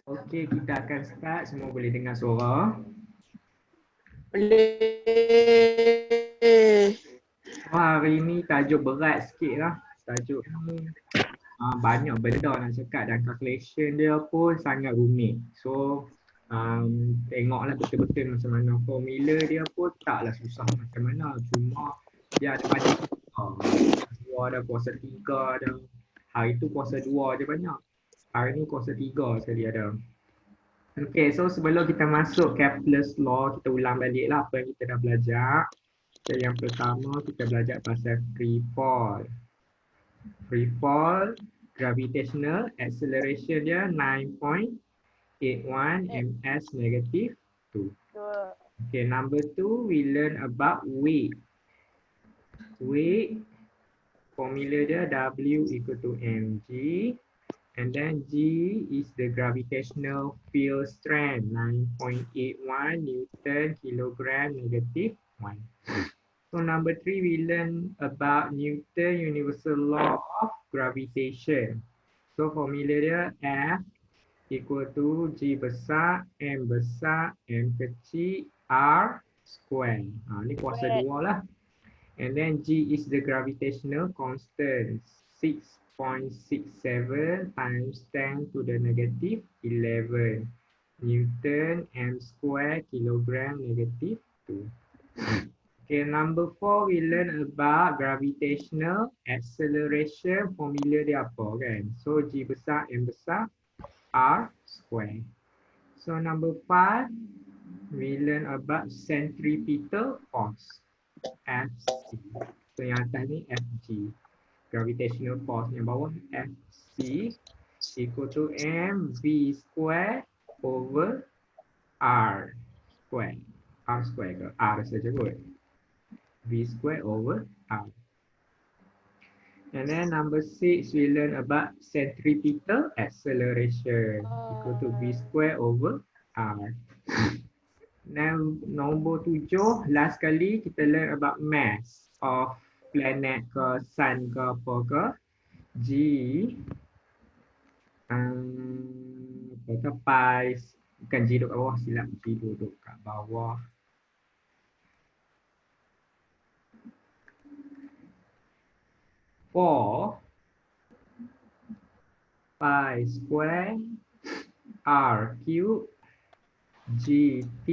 Okey, kita akan start. Semua boleh dengar suara. Boleh. Hari ni tajuk berat sikit lah. Tajuk ni banyak benda nak cakap dan calculation dia pun sangat rumit. So, tengoklah betul-betul macam mana formula dia pun taklah susah macam mana. Cuma dia ada banyak kuasa. Kuasa 2 dah, kuasa 3 dah. Hari tu kuasa 2 je banyak. Hari ni kuasa 3 sekali ada. Okay, so sebelum kita masuk Kepler's Law, kita ulang balik lah apa yang kita dah belajar. So, yang pertama kita belajar pasal free fall. Free fall, gravitational acceleration dia 9.81 ms negative 2. Okay, number 2, we learn about weight. Weight, formula dia W equal to mg. And then G is the gravitational field strength, 9.81 Newton kilogram negative 1. So number 3, we learn about Newton universal law of gravitation. So formula dia F equal to G besar, M besar, M kecil, R square. Ni kuasa 2 lah. And then G is the gravitational constant, 6.67 times 10 to the negative 11 Newton m square kilogram negative 2. Okay, number 4, we learn about gravitational acceleration. Formula dia apa kan? So G besar, M besar, R square. So number 5, we learn about centripetal force. Fc. So yang atas ni Fg. Gravitational force yang bawah Fc equal to mv square over r square. R square ke? R saja kot. V square over r. And then number 6, we learn about centripetal acceleration equal to v square over r. Now, nombor 7, last kali kita learn about mass of planet ke, sun ke, apa ke. G, apa ke, pi, bukan G duduk kat bawah, silap. G duduk kat bawah. Four, pi square, r cube, gt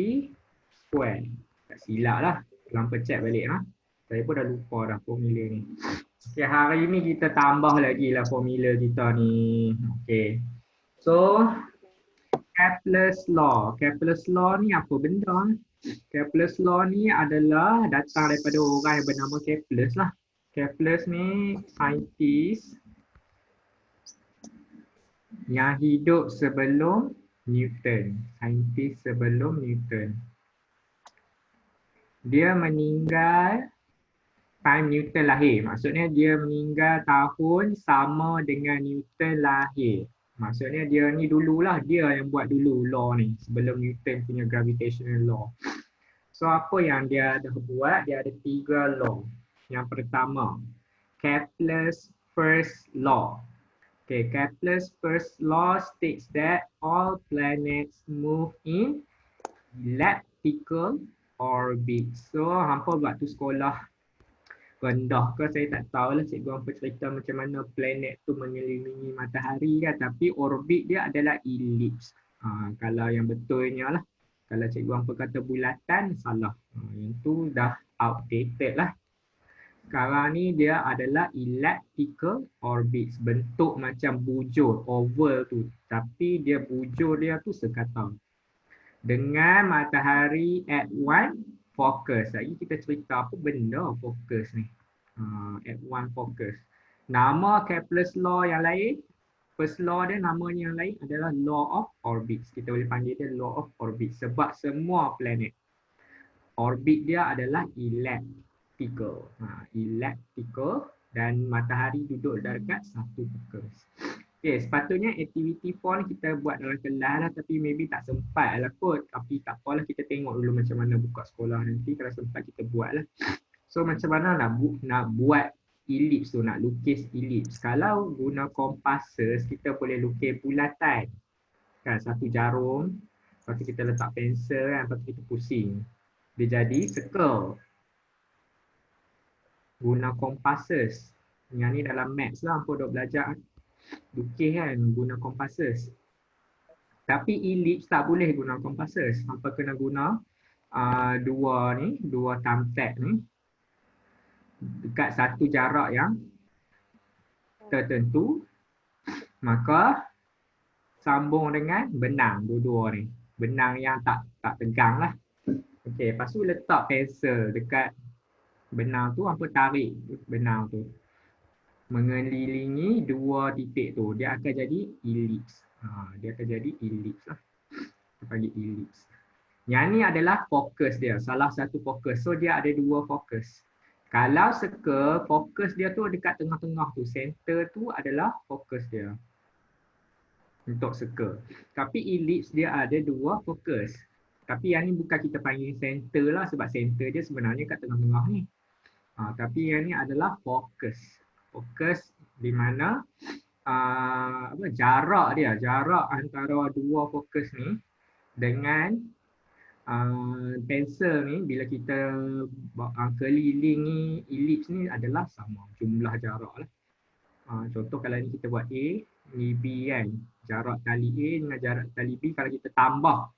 square. Tak silap lah. Kelang pecah balik lah. Saya pun dah lupa dah formula ni. Okay, hari ni kita tambah lagi lah formula kita ni. Okay. So, Kepler's Law. Kepler's Law ni apa benda? Kepler's Law ni adalah datang daripada orang yang bernama Kepler lah. Kepler ni saintis yang hidup sebelum Newton. Saintis sebelum Newton. Dia meninggal time Newton lahir. Maksudnya dia meninggal tahun sama dengan Newton lahir. Maksudnya dia ni dululah, dia yang buat dulu law ni sebelum Newton punya gravitational law. So apa yang dia dah buat? Dia ada 3 law. Yang pertama, Kepler's first law. Okay, Kepler's first law states that all planets move in elliptical orbit. So hampa buat tu sekolah rendah ke saya tak tahulah, cikgu hampa cerita macam mana planet tu mengelilingi matahari kan, tapi orbit dia adalah ellipse. Kalau yang betulnya lah, kalau cikgu hampa kata bulatan, salah. Yang tu dah outdated lah. Sekarang ni dia adalah elliptical orbit, bentuk macam bujur, oval tu, tapi dia bujur dia tu sekatan. Dengan matahari at one focus. Lagi kita cerita apa benda fokus ni. At one focus. Nama Kepler's law yang lain, first law dia namanya yang lain adalah law of orbits. Kita boleh panggil dia law of orbit sebab semua planet orbit dia adalah elliptical. Elliptical dan matahari duduk dekat satu fokus. Okay, sepatutnya aktiviti 4 ni kita buat dalam kelas lah, tapi maybe tak sempat lah kot. Tapi tak apalah, kita tengok dulu macam mana buka sekolah nanti. Kalau sempat kita buat lah. So macam mana nak buat ellipse tu, nak lukis ellipse. Kalau guna compasses, kita boleh lukis bulatan. Kan satu jarum, lepas tu kita letak pensel kan, lepas tu kita pusing. Dia jadi circle. Guna compasses. Yang ni dalam maths lah, apa dah belajar lukis kan, guna compasses. Tapi ellipse tak boleh guna compasses. Hampa kena guna dua thumbtack ni dekat satu jarak yang tertentu, maka sambung dengan benang dua-dua ni. Benang yang tak tegang lah. Okey, lepas tu letak pensel dekat benang tu, hampa tarik benang tu mengelilingi dua titik tu, dia akan jadi ellipse. Dia akan jadi ellipse lah. Kita panggil ellipse. Yang ni adalah fokus dia, salah satu fokus. So dia ada dua fokus. Kalau circle, fokus dia tu dekat tengah-tengah tu, center tu adalah fokus dia untuk circle. Tapi ellipse dia ada dua fokus. Tapi yang ni bukan kita panggil center lah, sebab center dia sebenarnya kat tengah-tengah ni. Tapi yang ni adalah fokus. Fokus di mana jarak antara dua fokus ni dengan pensel ni, bila kita kelilingi ellipse ni adalah sama jumlah jarak lah. Contoh kalau ni kita buat A, ni B kan, jarak tali A dengan jarak tali B kalau kita tambah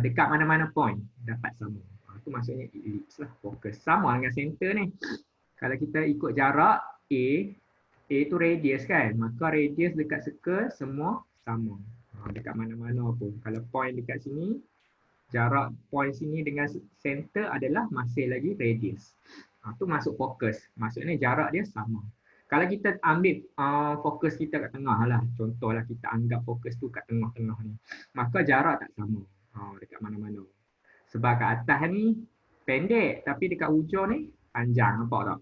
dekat mana-mana point dapat sama. Itu maksudnya ellipse lah, fokus. Sama dengan center ni. Kalau kita ikut jarak A tu radius kan, maka radius dekat circle semua sama. Dekat mana-mana pun. Kalau point dekat sini, jarak point sini dengan center adalah masih lagi radius. Tu masuk fokus. Maksudnya jarak dia sama. Kalau kita ambil fokus kita kat tengah lah, contohlah kita anggap fokus tu kat tengah-tengah ni, maka jarak tak sama dekat mana-mana. Sebab kat atas ni pendek, tapi dekat hujung ni panjang, nampak tak?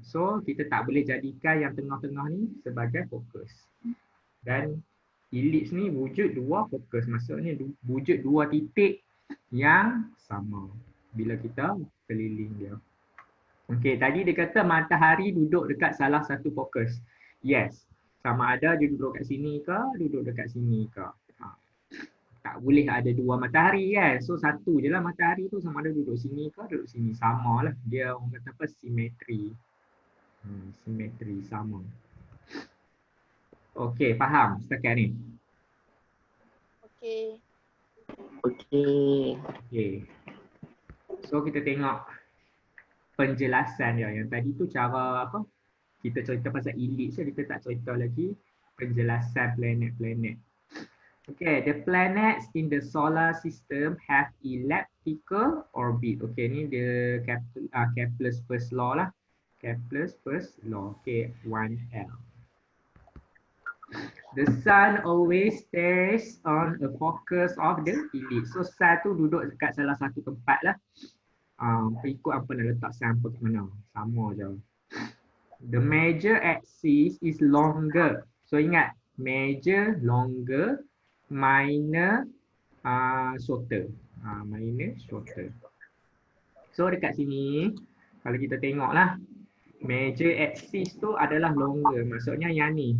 So kita tak boleh jadikan yang tengah-tengah ni sebagai fokus. Dan ellipse ni wujud dua fokus, maksudnya wujud dua titik yang sama bila kita keliling dia. Okey, tadi dia kata matahari duduk dekat salah satu fokus. Yes, sama ada dia duduk kat sini ke, duduk dekat sini ke. Tak boleh ada dua matahari kan. So satu je lah matahari tu, sama ada duduk sini ke duduk sini. Sama lah. Dia orang kata apa? Simetri. Simetri sama. Okey, faham setakat ni? Okey. Okey. So kita tengok penjelasan dia. Yang tadi tu cara apa? Kita cerita pasal ellipse, kita tak cerita lagi penjelasan planet-planet. Okay, the planets in the solar system have elliptical orbit. Okay, ni the Kepler's first law lah. Kepler's first law. Okay, 1L. The sun always stays on a focus of the ellipse. So sun tu duduk dekat salah satu tempat lah. Ikut apa nak letak sun kat mana. Sama je. The major axis is longer. So ingat, major longer, minor shorter. Minor shorter. So dekat sini, kalau kita tengok lah, major axis tu adalah longer. Maksudnya yang ni.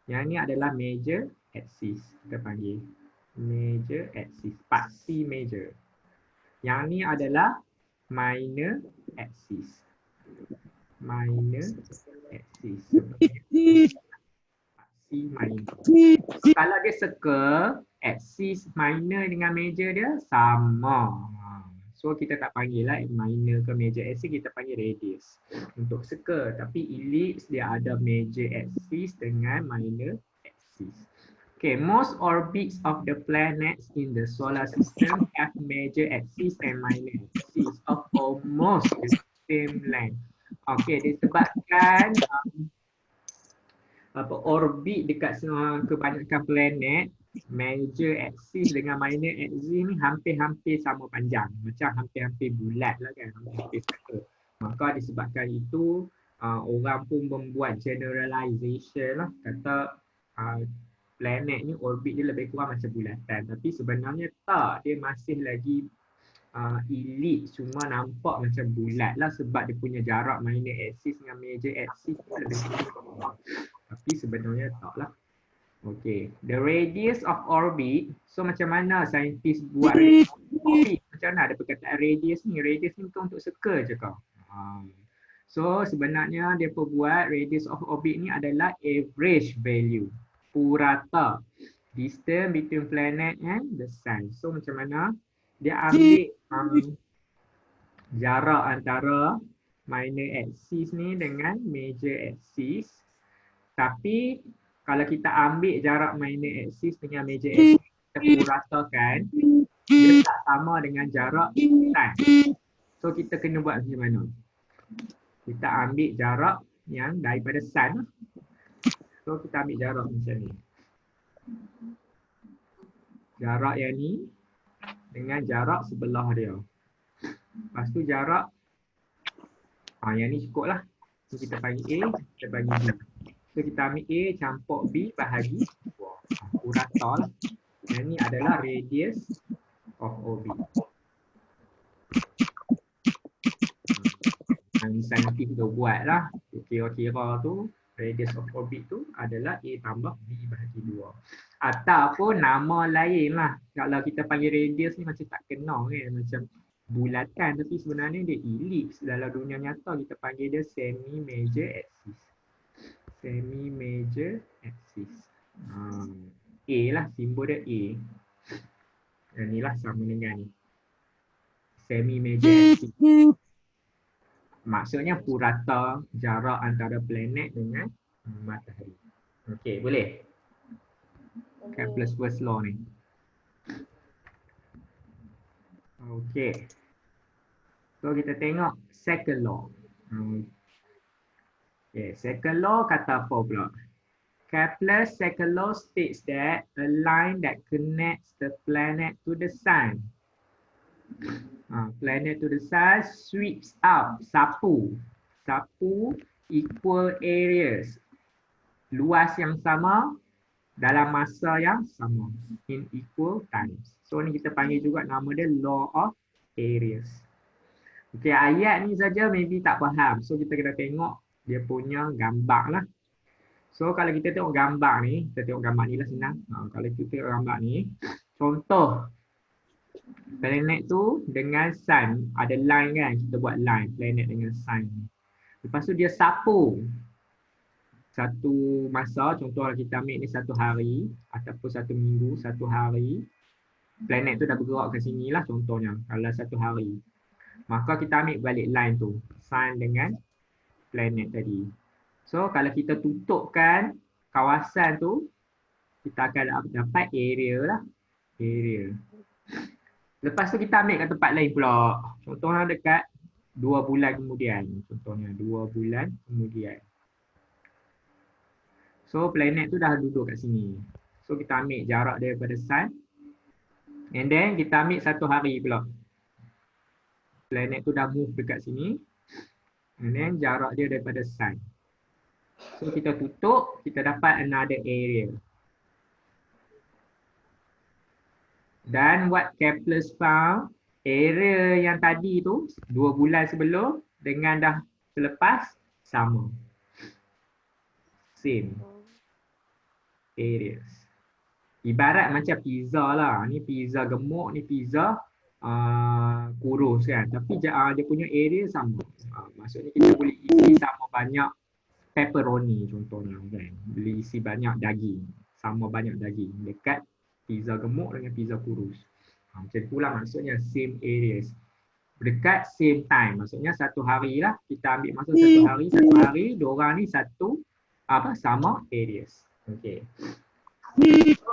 Yang ni adalah major axis. Kita panggil major axis. Part C major. Yang ni adalah minor axis. Minor axis. C minor. Kalau dia circle, axis minor dengan major dia sama. So kita tak panggil lah minor ke major axis, kita panggil radius untuk circle. Tapi ellipse dia ada major axis dengan minor axis. Okay, most orbits of the planets in the solar system have major axis and minor axis of almost the same length. Okay, disebabkan orbit dekat kebanyakan planet, major axis dengan minor axis ni hampir-hampir sama panjang. Macam hampir-hampir bulat lah kan, hampir sama. Maka disebabkan itu, orang pun membuat generalization lah. Kata planet ni orbit dia lebih kurang macam bulatan. Tapi sebenarnya tak, dia masih lagi ellipse, cuma nampak macam bulat lah sebab dia punya jarak minor axis dengan major axis lebih kurang. Tapi sebenarnya tak lah. Okay, the radius of orbit. So macam mana saintis buat radius of orbit? Macam mana ada perkataan radius ni? Radius ni bukan untuk circle je kau. So sebenarnya dia buat radius of orbit ni adalah average value. Purata. Distance between planet and the sun. So macam mana? Dia ambil jarak antara minor axis ni dengan major axis. Tapi kalau kita ambil jarak minor axis dengan major axis, kita puratakan, dia tak sama dengan jarak sun. So kita kena buat macam mana? Kita ambil jarak yang daripada sun. So kita ambil jarak macam ni. Jarak yang ni dengan jarak sebelah dia. Lepas tu jarak yang ni cukup lah. So kita panggil A, kita panggil B. So kita ambil A campur B bahagi 2. Purata lah. Yang ni adalah radius of orbit. Saintis tu buat lah. Kira-kira tu radius of orbit tu adalah A tambah B bahagi 2. Ataupun nama lain lah. Kalau kita panggil radius ni macam tak kenal kan. Macam bulatan, tapi sebenarnya dia ellipse. Dalam dunia nyata kita panggil dia semi-major axis. Semi-major axis. A lah, simbol dia A. Dan ni lah sama dengan ni. Semi-major axis. Maksudnya purata jarak antara planet dengan matahari. Okey, boleh? Kepler's first law ni. Okey. So kita tengok second law. Okay, second law kata apa pula? Kepler's second law states that a line that connects the planet to the sun. Planet to the sun sweeps out, sapu equal areas. Luas yang sama dalam masa yang sama in equal times. So ni kita panggil juga nama dia law of areas. Okay, ayat ni saja maybe tak faham. So kita kena tengok dia punya gambar lah. So kalau kita tengok gambar ni, kita tengok gambar ni lah senang. Kalau kita tengok gambar ni, contoh planet tu dengan sun, ada line kan, kita buat line planet dengan sun. Lepas tu dia sapu satu masa, contoh kita ambil ni satu hari ataupun satu minggu, satu hari. Planet tu dah bergerak ke sini lah contohnya, kalau satu hari. Maka kita ambil balik line tu, sun dengan planet tadi. So kalau kita tutupkan kawasan tu, kita akan dapat area lah. Area. Lepas tu kita ambil kat tempat lain pula. Contohnya dekat 2 bulan kemudian. Contohnya 2 bulan kemudian. So planet tu dah duduk kat sini. So kita ambil jarak daripada sun. And then kita ambil satu hari pula. Planet tu dah move dekat sini. And then jarak dia daripada sun. So kita tutup, kita dapat another area. Dan what Kepler's found, area yang tadi tu 2 bulan sebelum dengan dah selepas sama. Same areas. Ibarat macam pizza lah. Ni pizza gemuk, ni pizza kurus kan. Tapi dia punya area sama. Maksudnya kita boleh isi sama banyak pepperoni contohnya kan. Boleh isi banyak daging. Sama banyak daging. Dekat pizza gemuk dengan pizza kurus. Macam itulah maksudnya same areas. Dekat same time. Maksudnya satu hari lah. Kita ambil masa satu hari. Diorang ni sama areas. Okay.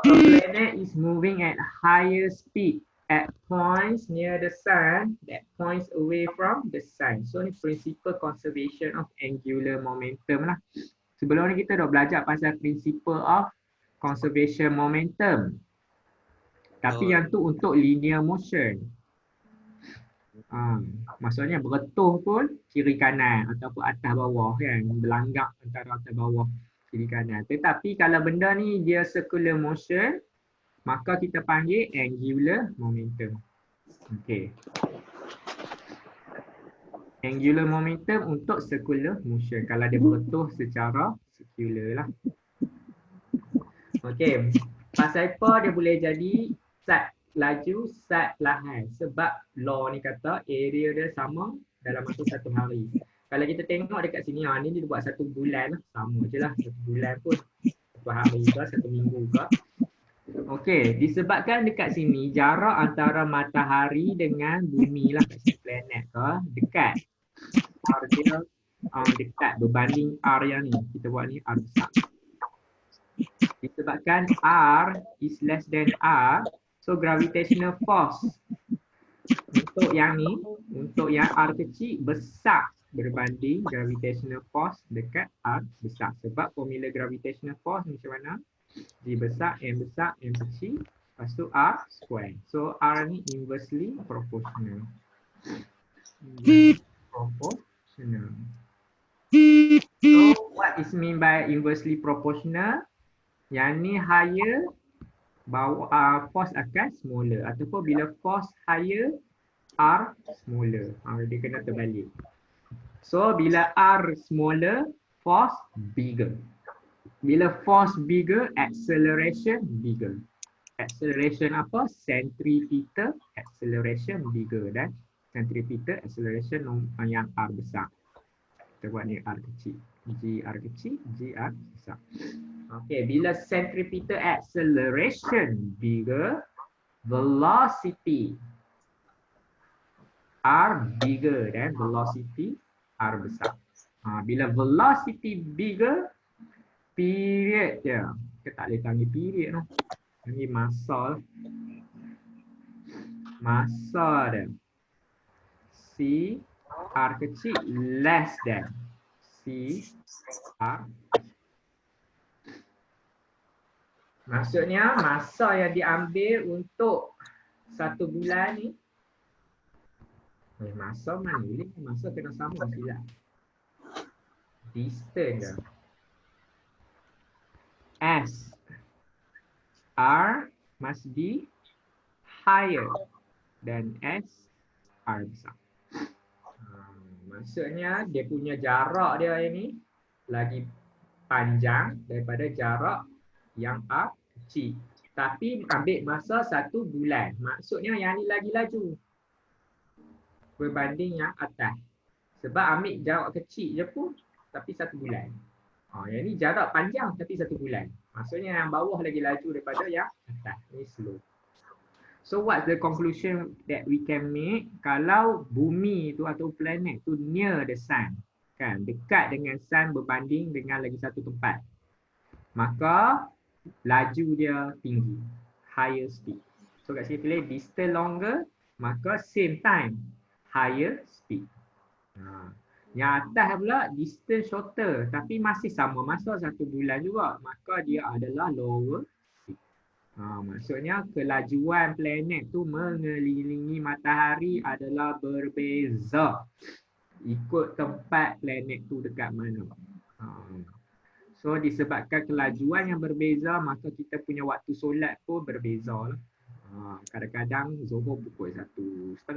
So a planet is moving at higher speed at points near the sun that points away from the sun. So ni principle conservation of angular momentum lah. Sebelum ni kita dah belajar pasal principle of conservation momentum. Tapi yang tu untuk linear motion. Maksudnya bertuh pun kiri kanan ataupun atas bawah kan. Berlanggak antara atas bawah kiri kanan. Tetapi kalau benda ni dia circular motion, maka kita panggil angular momentum. Okay. Angular momentum untuk circular motion. Kalau dia bertuh secara circular lah. Okey. Pasal apa dia boleh jadi sat laju, sat lahan? Sebab law ni kata area dia sama dalam masa satu hari. Kalau kita tengok dekat sini, ni dia buat satu bulan lah. Sama je lah. Satu bulan pun. Satu hari ke, satu minggu ke. Okey, disebabkan dekat sini jarak antara matahari dengan bumi lah, planet ke, dekat. R dia dekat berbanding R yang ni. Kita buat ni R besar. Disebabkan R is less than R, so gravitational force untuk yang ni, untuk yang R kecil besar berbanding gravitational force dekat R besar. Sebab formula gravitational force macam mana? G besar, M kecil, lepas tu R square. So R ni inversely proportional. Proportional. So what is mean by inversely proportional? Yang ni higher, force akan smaller. Ataupun bila force higher, R smaller. Dia kena terbalik. So bila R smaller, force bigger. Bila force bigger, acceleration bigger. Acceleration apa? Centripetal acceleration bigger dan centripetal acceleration yang R besar. Kita buat ni R kecil. G R kecil, G R besar. Okay, bila centripetal acceleration bigger, velocity R bigger dan velocity R besar. Bila velocity bigger, period dia. Kita tak boleh panggil period tu. Ini masa. Masa dia. C R kecil less than C R. Maksudnya masa yang diambil untuk satu bulan ni. Masa mana ni? Masa kena sama silap. Distance dia. S R must be higher than S R besar. Maksudnya dia punya jarak dia ini lagi panjang daripada jarak yang R kecil. Tapi ambil masa satu bulan. Maksudnya yang ni lagi laju berbanding yang atas. Sebab ambil jarak kecil je pun tapi satu bulan. Yang ni jarak panjang tapi satu bulan. Maksudnya yang bawah lagi laju daripada yang atas. Ni slow. So what's the conclusion that we can make? Kalau bumi tu atau planet tu near the sun, kan, dekat dengan sun berbanding dengan lagi satu tempat, maka laju dia tinggi, higher speed. So kat sini pilih distance longer, maka same time, higher speed. Yang atas pula distance shorter tapi masih sama masa satu bulan juga, maka dia adalah lower speed. Maksudnya kelajuan planet tu mengelilingi matahari adalah berbeza ikut tempat planet tu dekat mana. So disebabkan kelajuan yang berbeza, maka kita punya waktu solat pun berbeza lah. Kadang-kadang Zuhur pukul 1:30 kan,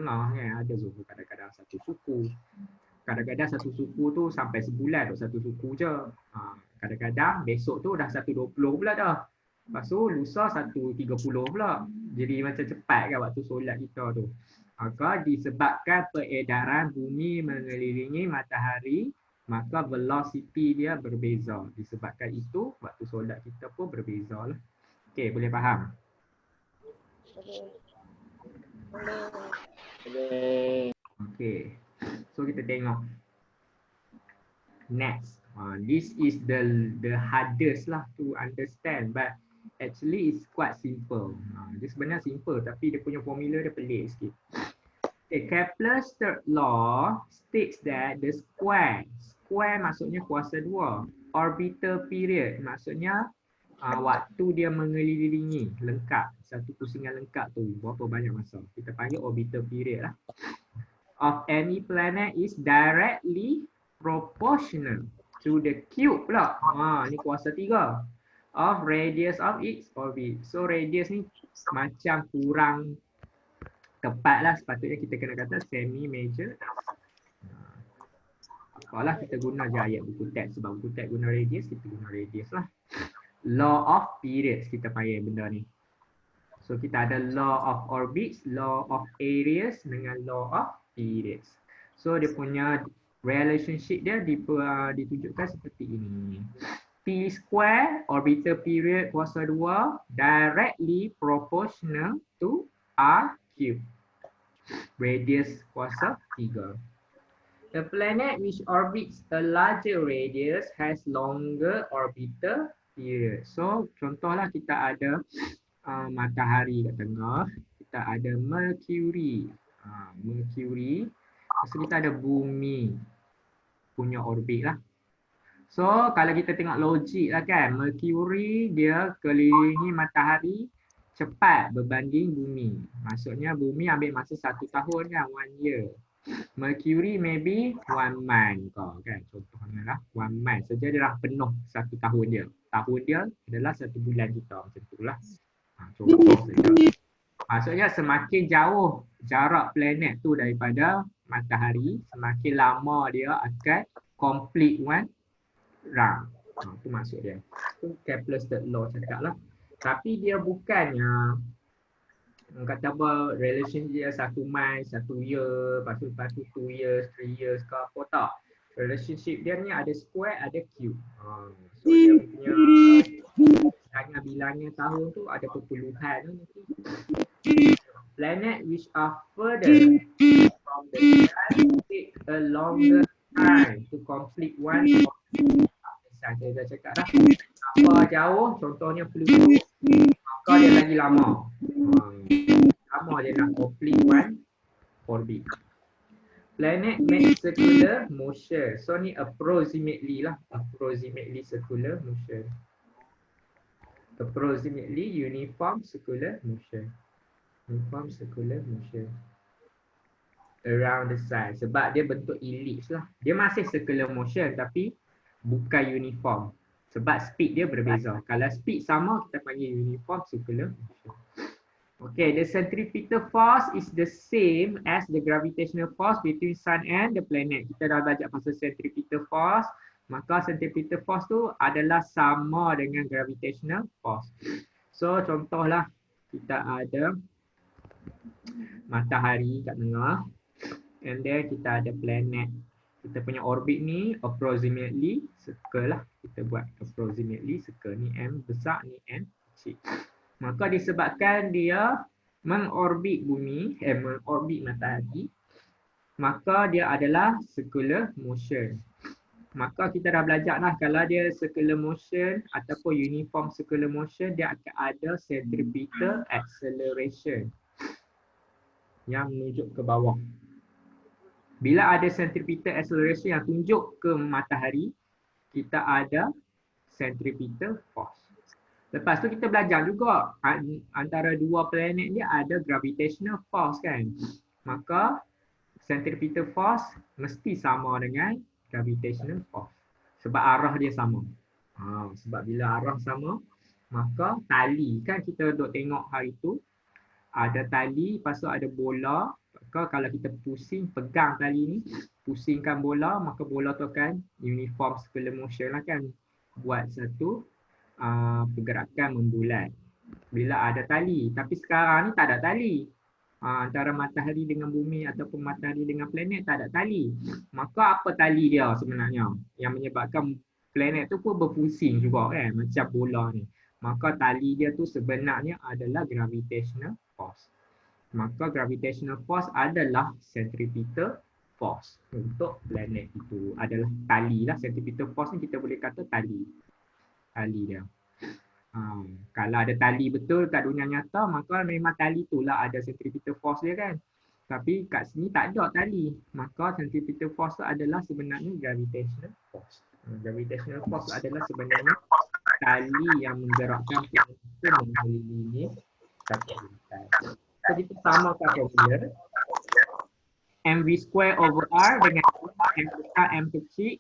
ada Zuhur kadang-kadang satu suku. Kadang-kadang satu suku tu sampai sebulan tu satu suku je. Kadang-kadang besok tu dah 1:20 pula dah. Lepas tu lusa 1:30 pula. Jadi macam cepat kan waktu solat kita tu. Maka disebabkan peredaran bumi mengelilingi matahari, maka velocity dia berbeza. Disebabkan itu waktu solat kita pun berbeza lah. Okey, boleh faham? Boleh. Okey. So kita tengok. Next. This is the hardest lah to understand, but actually it's quite simple. Dia sebenarnya simple tapi dia punya formula dia pelik sikit. Okay, Kepler's third law states that the square maksudnya kuasa 2, orbital period maksudnya waktu dia mengelilingi lengkap, satu pusingan lengkap tu berapa banyak masa, kita panggil orbital period lah, of any planet is directly proportional to the cube pula. Ni kuasa 3 of radius of its orbit. So radius ni macam kurang tepat lah, sepatutnya kita kena kata semi major. Apalah kita guna je ayat buku teks, sebab buku teks guna radius, kita guna radius lah. Law of periods kita panggil benda ni. So kita ada law of orbits, law of areas dengan law of periods. So dia punya relationship dia ditunjukkan seperti ini. T square orbital period kuasa 2 directly proportional to R cube. Radius kuasa 3. A planet which orbits a larger radius has longer orbital period. So contohlah kita ada matahari kat tengah, kita ada Mercury. Mercury. Lepas tu kita ada bumi punya orbit lah. So kalau kita tengok logik lah kan, Mercury dia kelilingi matahari cepat berbanding bumi. Maksudnya bumi ambil masa 1 tahun kan, 1 year. Mercury maybe 1 month kan, contohnya lah 1 month saja dia dah penuh 1 tahun dia. Tahun dia adalah 1 bulan kita, macam tu lah. Contoh saja. Maksudnya semakin jauh jarak planet tu daripada matahari, semakin lama dia akan complete one round. Itu maksud dia. Itu Kepler's third law cakap lah. Tapi dia bukannya kata apa relation dia 1 month, 1 year, lepas tu 2 years, 3 years ke apa, tak. Relationship dia ni ada square, ada cube. So dia punya bilangan tahun tu ada perpuluhan nanti. Planet which are further from the sun take a longer time to complete one of the saya dah cakap dah. Apa jauh, contohnya Pluto, maka dia lagi lama. Lama dia nak complete one orbit. Planet make circular motion. So ni approximately lah. Approximately circular motion. Approximately uniform circular motion. Uniform circular motion. Around the sun. Sebab dia bentuk ellipse lah. Dia masih circular motion tapi bukan uniform. Sebab speed dia berbeza. Kalau speed sama, kita panggil uniform circular motion. Okay, the centripetal force is the same as the gravitational force between sun and the planet. Kita dah belajar pasal centripetal force. Maka centripetal force tu adalah sama dengan gravitational force. So contohlah kita ada matahari kat tengah. And then kita ada planet. Kita punya orbit ni approximately circle lah. Kita buat approximately circle. Ni M besar, ni N kecil. Maka disebabkan dia mengorbit bumi, mengorbit matahari, maka dia adalah circular motion. Maka kita dah belajar lah kalau dia circular motion ataupun uniform circular motion, dia akan ada centripetal acceleration yang menunjuk ke bawah. Bila ada centripetal acceleration yang tunjuk ke matahari, kita ada centripetal force. Lepas tu kita belajar juga antara dua planet ni ada gravitational force kan. Maka centripetal force mesti sama dengan gravitational force. Sebab arah dia sama. Sebab bila arah sama, maka tali kan kita duk tengok hari tu. Ada tali, lepas tu ada bola. Maka kalau kita pusing, pegang tali ni, pusingkan bola, maka bola tu akan uniform circular motion lah kan. Buat satu pergerakan membulat bila ada tali. Tapi sekarang ni tak ada tali. Antara matahari dengan bumi ataupun matahari dengan planet tak ada tali. Maka apa tali dia sebenarnya yang menyebabkan planet tu pun berpusing juga kan, macam bola ni. Maka tali dia tu sebenarnya adalah gravitational force. Maka gravitational force adalah centripetal force untuk planet itu. Adalah tali lah. Centripetal force ni kita boleh kata tali. Tali dia. Kalau ada tali betul kat dunia nyata, maka memang tali itulah ada centripetal force dia kan. Tapi kat sini tak ada tali. Maka centripetal force tu adalah sebenarnya gravitational force. Gravitational force adalah sebenarnya tali yang menggerakkan planet mengelilingi satu bintang. So kita samakan formula. mv square over r dengan m besar m kecil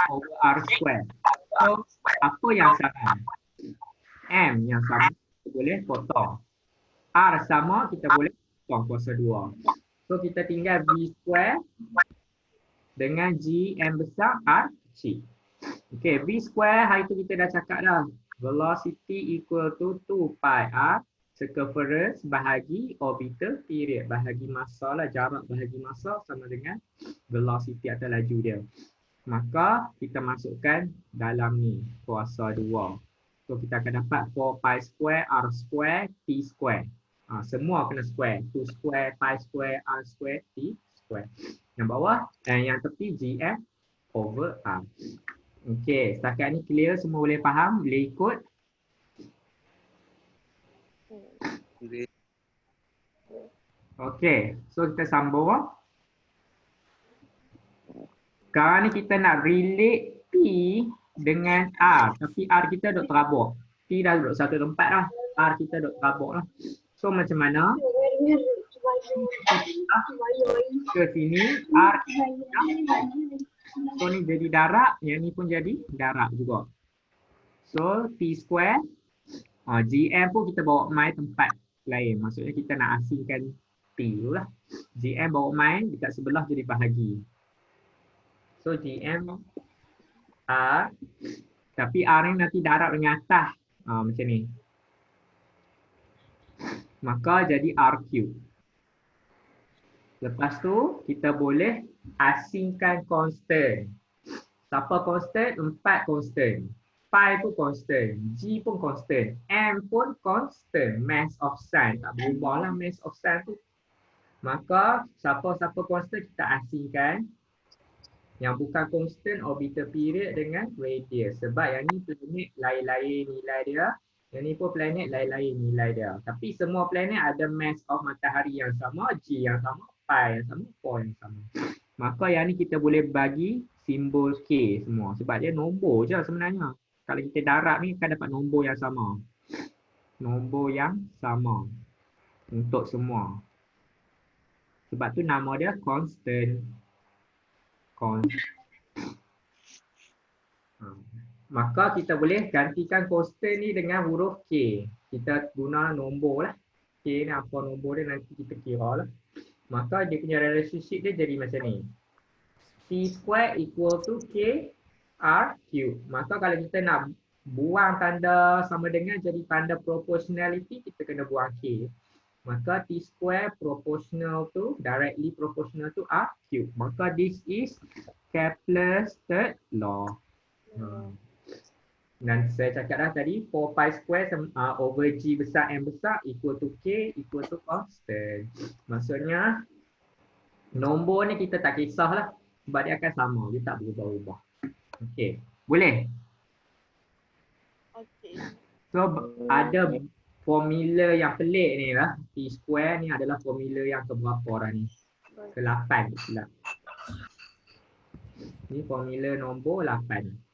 over r square. So apa yang sama? M yang sama kita boleh potong. R sama kita boleh potong kuasa 2. So kita tinggal V square dengan G M besar R kecil. Okay, V square hari tu kita dah cakap dah. Velocity equal to 2 pi r circumference bahagi orbital period. Bahagi masa lah, jarak bahagi masa sama dengan velocity atau laju dia. Maka kita masukkan dalam ni kuasa 2. So kita akan dapat 4 pi square r square t square. Semua kena square. 2 square, pi square, r square, t square. Yang bawah dan yang tepi gf over r. Okey, setakat ni clear, semua boleh faham, boleh ikut. Okey, so kita sambung. Sekarang ni kita nak relate P dengan R. Tapi R kita duduk terabuk. P dah duduk satu tempat lah. R kita duduk terabuk lah. So macam mana? Ke sini, R so ni jadi darat, yang ni pun jadi darat juga. So T square, GM pun kita bawa main tempat lain. Maksudnya kita nak asingkan P tu lah. GM bawa main dekat sebelah jadi bahagi. So GM R, tapi R ni nanti darat dengan atas. Macam ni. Maka jadi R cube. Lepas tu kita boleh asingkan constant. Siapa constant? 4 constant. Pi pun constant. G pun constant. M pun constant. Mass of sun. Tak berubah lah mass of sun tu. Maka siapa-siapa constant kita asingkan. Yang bukan constant orbital period dengan radius. Sebab yang ni planet lain-lain nilai dia. Yang ni pun planet lain-lain nilai dia. Tapi semua planet ada mass of matahari yang sama, G yang sama, pi yang sama, 4 yang sama. Maka yang ni kita boleh bagi simbol K semua. Sebab dia nombor je sebenarnya. Kalau kita darab ni akan dapat nombor yang sama. Nombor yang sama. Untuk semua. Sebab tu nama dia constant. Maka kita boleh gantikan constant ni dengan huruf K. Kita guna nombor lah. K ni apa nombor dia nanti kita kira lah. Maka dia punya relationship dia jadi macam ni. T square equal to K R cube. Maka kalau kita nak buang tanda sama dengan jadi tanda proportionality, kita kena buang K. Maka T square proportional to, directly proportional to R cube. Maka this is Kepler's third law. Dan saya cakap dah tadi 4 pi square over G besar M besar equal to K equal to constant. Maksudnya nombor ni kita tak kisahlah sebab dia akan sama, dia tak berubah-ubah. Okey, boleh? Okey. So ada formula yang pelik ni lah. T square ni adalah formula yang keberapa dah ni? Ke-8 silap. Ni formula nombor 8.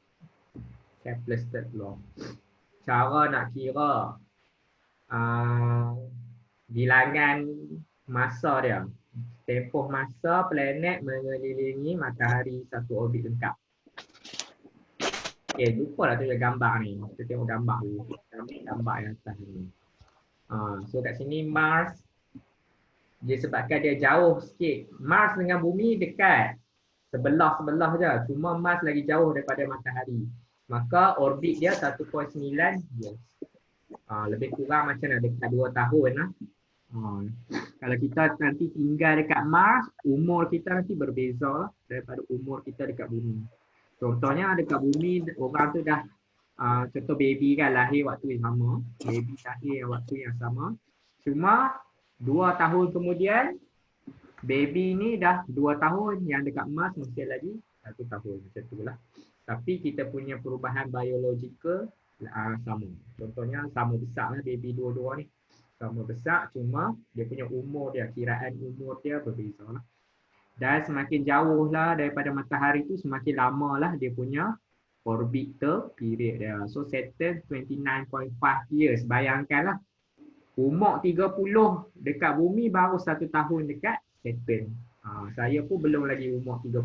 Kepler's third law. Cara nak kira bilangan masa dia. Tempoh masa planet mengelilingi matahari satu orbit lengkap. Okay, lupa lah tunjuk gambar ni. Kita tengok gambar dulu. Gambar yang atas ni. So kat sini Mars, dia sebabkan dia jauh sikit. Mars dengan bumi dekat. Sebelah-sebelah je. Cuma Mars lagi jauh daripada matahari. Maka orbit dia 1.9 years. Lebih kurang macam nak dekat 2 tahun lah. Kalau kita nanti tinggal dekat Mars, umur kita nanti berbeza daripada umur kita dekat bumi. Contohnya dekat bumi, orang tu dah, contoh baby kan lahir waktu yang sama. Baby lahir waktu yang sama. Cuma 2 tahun kemudian, baby ni dah 2 tahun, yang dekat Mars mesti lagi 1 tahun. Macam tu lah. Tapi kita punya perubahan biologikal sama. Contohnya sama besar lah baby dua-dua ni. Sama besar, cuma dia punya umur dia, kiraan umur dia berbeza lah. Dan semakin jauh lah daripada matahari tu, semakin lama lah dia punya orbital period dia. So Saturn 29.5 years. Bayangkanlah umur 30 dekat bumi baru 1 tahun dekat Saturn. Saya pun belum lagi umur 30.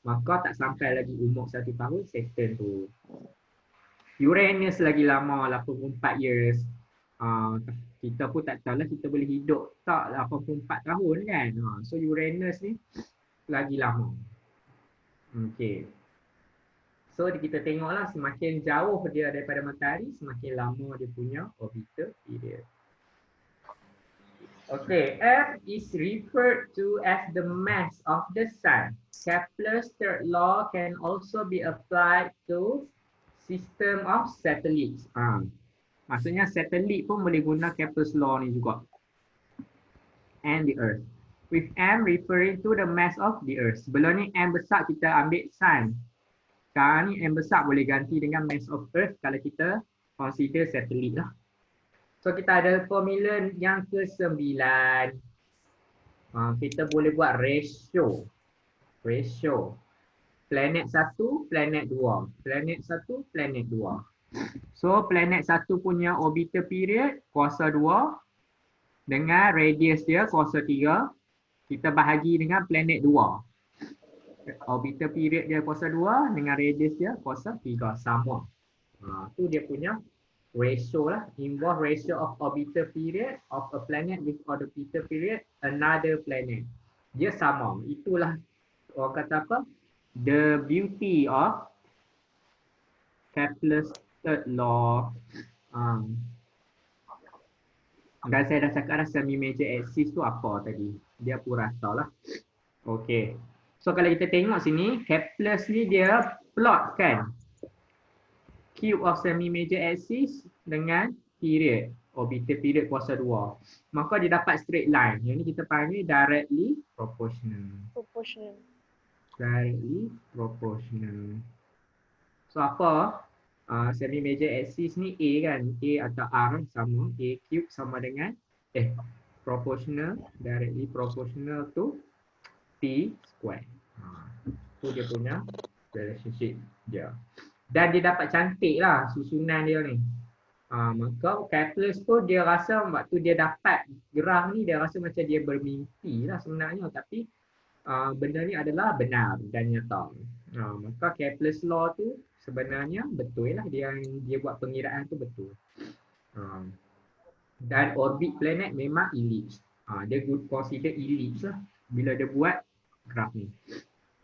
Maka tak sampai lagi umur 1 tahun Saturn tu. Uranus lagi lama 84 years. Kita pun tak tahu lah kita boleh hidup tak 84 tahun kan. So Uranus ni lagi lama. Okay. So kita tengoklah semakin jauh dia daripada matahari, semakin lama dia punya orbital period. Okay, F is referred to as the mass of the sun. Kepler's third law can also be applied to system of satellites. Maksudnya satelit pun boleh guna Kepler's law ni juga. And the Earth. With M referring to the mass of the Earth. Sebelum ni M besar kita ambil sun. Sekarang ni M besar boleh ganti dengan mass of Earth kalau kita consider satelit lah. So kita ada formula yang ke-9. Kita boleh buat ratio. Ratio. Planet 1, planet 2. Planet 1, planet 2. So planet 1 punya orbital period kuasa 2 dengan radius dia kuasa 3. Kita bahagi dengan planet 2. Orbital period dia kuasa 2 dengan radius dia kuasa 3. Sama. Tu dia punya ratio lah. Involve ratio of orbital period of a planet with orbital period another planet. Dia sama. Itulah orang kata apa? The beauty of Kepler's third law. Dan saya dah cakap dah semi-major axis tu apa tadi. Dia pun rasa lah. Okay. So kalau kita tengok sini, Kepler's ni dia plot kan. Cube of semi-major axis dengan period. Orbital period kuasa 2. Maka dia dapat straight line. Yang ni kita panggil directly proportional. Directly proportional. So apa? Semi-major axis ni A kan. A atau R sama. A cube sama dengan proportional. Directly proportional to P square. Tu dia punya relationship dia. Dan dia dapat cantik lah susunan dia ni. Maka Kepler tu dia rasa waktu dia dapat graf ni dia rasa macam dia bermimpi lah sebenarnya. Tapi benda ni adalah benar dan nyata. Maka Kepler's law tu sebenarnya betul lah. Dia buat pengiraan tu betul. Dan orbit planet memang ellipse. Dia consider ellipse lah bila dia buat graf ni.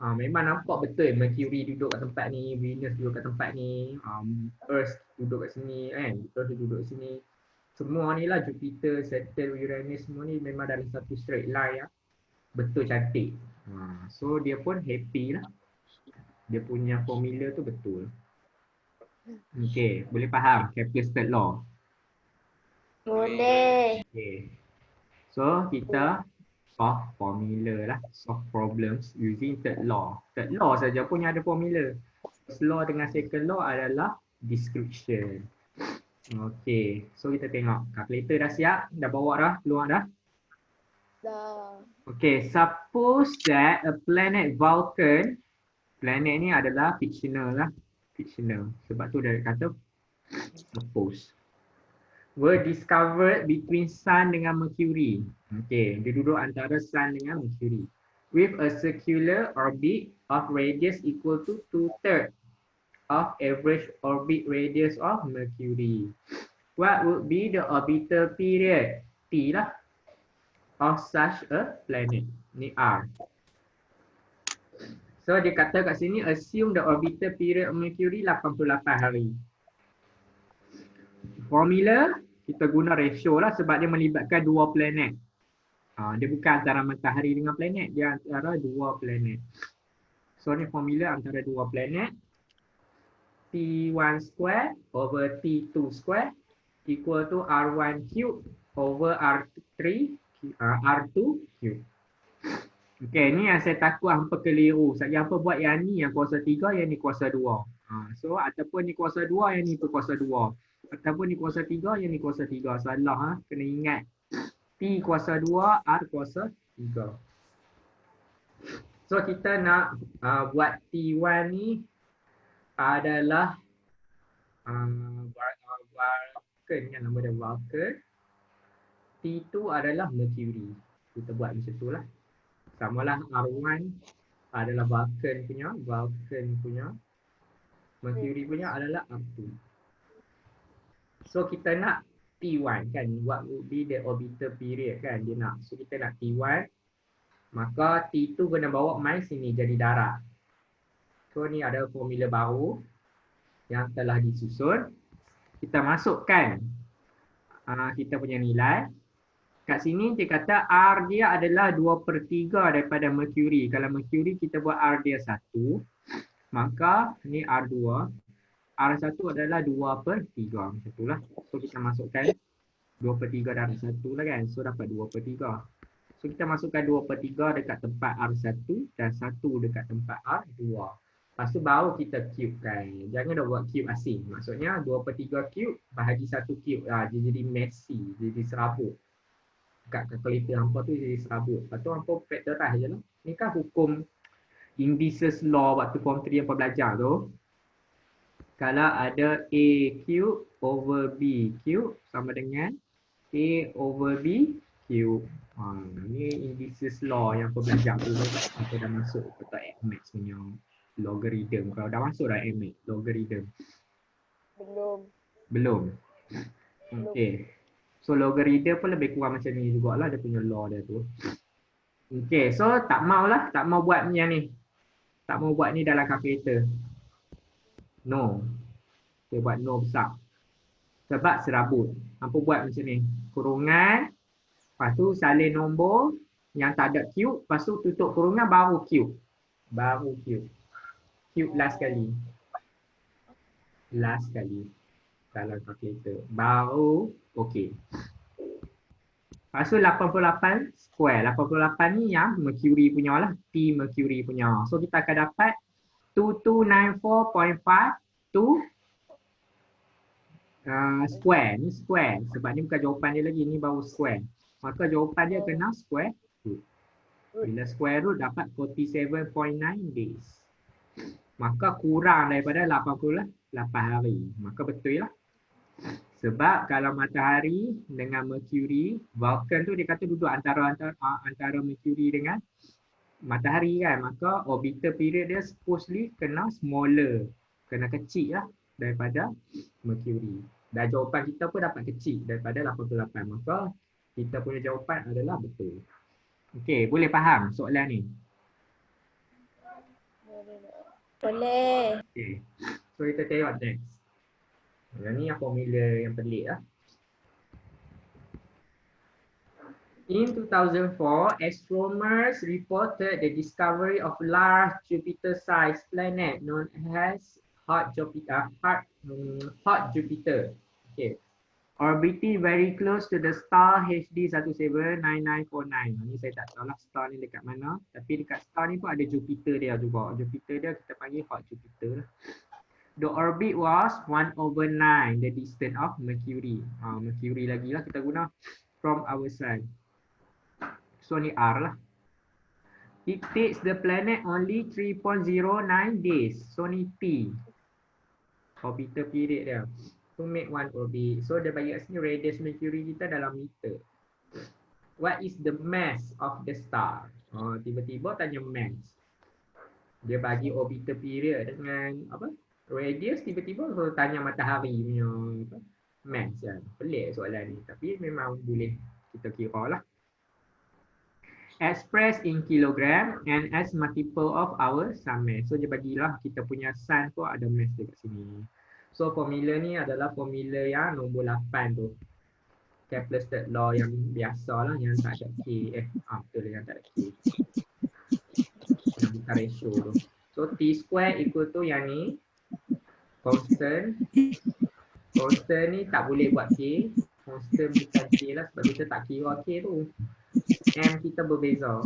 Memang nampak betul Mercury duduk kat tempat ni, Venus duduk kat tempat ni, Earth duduk kat sini kan, Earth duduk kat sini. Semua ni lah Jupiter, Saturn, Uranus semua ni memang dalam satu straight line ya. Betul cantik. So dia pun happy lah. Dia punya formula tu betul. Okay, boleh faham Kepler's third law? Boleh. Okay. So kita solve formula lah, solve problems using third law. Third law saja punya ada formula. First law dengan second law adalah description. Okay, so kita tengok. Calculator dah siap? Dah bawa dah? Keluar dah? Dah. Okay, suppose that a planet Vulcan, planet ni adalah fictional lah. Fictional. Sebab tu dia kata suppose. Were discovered between Sun dengan Mercury. Okay, dia duduk antara Sun dengan Mercury. With a circular orbit of radius equal to 2/3 of average orbit radius of Mercury. What would be the orbital period? T lah. Of such a planet. Ni R. So dia kata kat sini, assume the orbital period of Mercury 88 hari. Formula kita guna ratio lah sebab dia melibatkan dua planet. Dia bukan antara matahari dengan planet, dia antara dua planet. So ni formula antara dua planet. T1 square over T2 square equal to R1 cube over R2 cube. Okay, ni yang saya takut hampa keliru. Saya hampa buat yang ni yang kuasa 3, yang ni kuasa 2. So ataupun ni kuasa 2, yang ni pun kuasa 2. Ataupun ni kuasa 3, yang ni kuasa 3. Salah kena ingat. T kuasa 2, R kuasa 3. So kita nak buat T1 ni adalah Vulcan kan, nama dia Vulcan. T2 adalah Mercury. Kita buat macam tu lah. Samalah R1 adalah Vulcan punya. Mercury punya adalah R2. So kita nak T1 kan, what would be the orbital period kan dia nak. So kita nak T1, maka T2 kena bawa mai sini jadi darab. So ni ada formula baru yang telah disusun. Kita masukkan kita punya nilai. Kat sini dia kata R dia adalah 2/3 daripada mercury. Kalau mercury kita buat R dia 1, maka ni R2. R1 adalah 2/3. Macam itulah. So kita masukkan 2/3 darab 1 lah kan. So dapat 2/3. So kita masukkan 2/3 dekat tempat R1 dan 1 dekat tempat R2. Lepas tu baru kita cube kan. Jangan dah buat cube asing. Maksudnya 2/3 cube bahagi 1 cube. Dia jadi messy. Dia jadi serabut. Kat kalkulator hampa tu jadi serabut. Lepas tu hampa factorize je lah. Ni kan hukum indices law waktu form 3 hampa belajar tu. Kalau ada A cube over B cube sama dengan A over B cube. Ni indices law yang hampa belajar tu. Hampa dah masuk kepada Max punya logarithm. Kalau dah masuk dah Max logarithm. Belum. Okay. So logarithm pun lebih kurang macam ni jugalah dia punya law dia tu. Okay, so tak maulah, tak mau buat yang ni. Tak mau buat ni dalam kalkulator. No. Kita buat no besar. Sebab serabut. Hampa buat macam ni. Kurungan, lepas tu salin nombor yang tak ada cube, lepas tu tutup kurungan baru cube. Baru cube. Cube last kali. Last kali. Dalam kalkulator. Baru okey. Lepas tu 88 square. 88 ni yang mercury punya lah. T mercury punya. So kita akan dapat 2294.52 square. Ni square. Sebab ni bukan jawapan dia lagi. Ni baru square. Maka jawapan dia kena square root. Bila square root dapat 47.9 days. Maka kurang daripada 88 hari. Maka betul lah. Sebab kalau matahari dengan mercury, Vulcan tu dia kata duduk antara mercury dengan matahari kan. Maka orbital period dia supposedly kena smaller. Kena kecil lah daripada mercury. Dan jawapan kita pun dapat kecil daripada 88. Maka kita punya jawapan adalah betul. Okey, boleh faham soalan ni? Boleh. Okey. So kita tengok next. Yang ni formula yang pelik lah. In 2004, astronomers reported the discovery of large Jupiter-sized planet known as hot Jupiter. Okay. Orbiting very close to the star HD 179949. Ni saya tak tahu lah star ni dekat mana. Tapi dekat star ni pun ada Jupiter dia juga. Jupiter dia kita panggil hot Jupiter lah. The orbit was 1/9 the distance of Mercury. Mercury lagi lah kita guna from our sun. So ni R lah. It takes the planet only 3.09 days. So ni T. Orbital period dia. To make one orbit. So dia bagi kat sini radius Mercury kita dalam meter. What is the mass of the star? Tiba-tiba tanya mass. Dia bagi orbital period dengan apa? Radius, tiba-tiba kalau tanya matahari punya mass kan. Pelik soalan ni. Tapi memang boleh kita kira lah. Expressed in kilogram and as multiple of our sun mass. So dia bagilah kita punya sun tu ada mass dekat sini. So formula ni adalah formula yang nombor 8 tu. Kepler's third law yang biasa lah, yang tak ada K. Betul yang tak ada K. Yang bukan ratio tu. So T square equal to yang ni. Constant. Constant ni tak boleh buat K. Constant bukan K lah sebab kita tak kira K tu. M kita berbeza.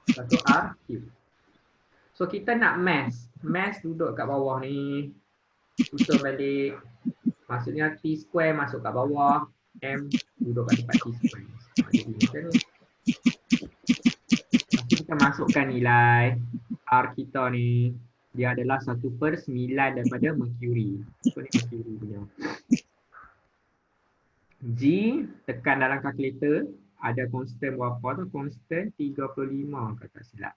Satu R, Q. So kita nak mass. Mass duduk kat bawah ni. Susun balik. Maksudnya T square masuk kat bawah. M duduk kat tempat T square. Jadi macam ni. Lepas kita masukkan nilai R kita ni. Dia adalah 1/9 daripada Mercury. So ni Mercury punya. G tekan dalam kalkulator. Ada constant berapa tu? Constant 35 kalau tak silap.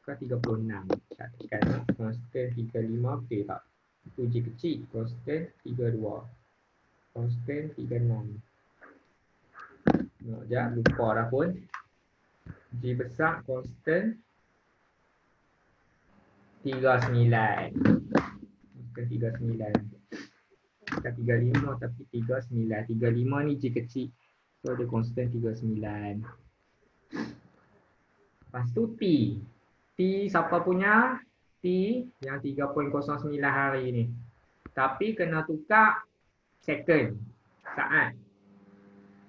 Ke 36. Tak tekan. Constant 35 okey tak? Itu G kecil. Constant 32. Constant 36. Sekejap, lupa dah pun. G besar constant 39. Bukan 39. Bukan 35 tapi 39. 35 ni J kecil. So dia constant 39. Lepas tu T. T siapa punya? T yang 3.09 hari ni. Tapi kena tukar second, saat.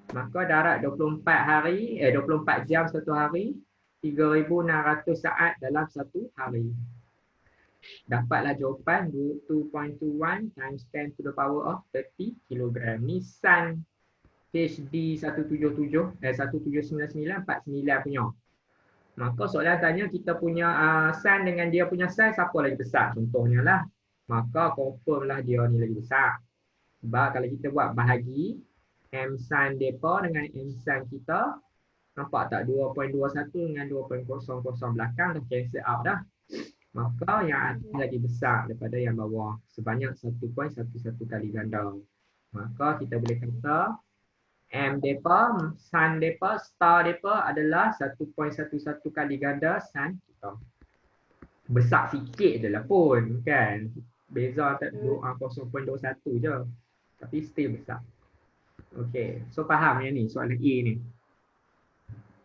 Maka darat 24 hari, 24 jam satu hari, 3,600 saat dalam satu hari. Dapatlah jawapan 2.21 times 10 to the power of 30 kg. Ni Sun HD 1799949 punya. Maka soalan tanya kita punya Sun dengan dia punya size siapa lagi besar? Contohnya lah. Maka confirm lah dia ni lagi besar. Sebab kalau kita buat bahagi M sin depa dengan M sin kita, nampak tak 2.21 dengan 2.00 belakang dah cancel out dah. Maka yang atas lagi besar daripada yang bawah sebanyak 1.11 kali ganda. Maka kita boleh kata M depa, sin depa, star depa adalah 1.11 kali ganda sin kita. Besar sikit je lah pun kan. Beza antara 0.21 je. Tapi still besar. Okay, so faham yang ni soalan A ni.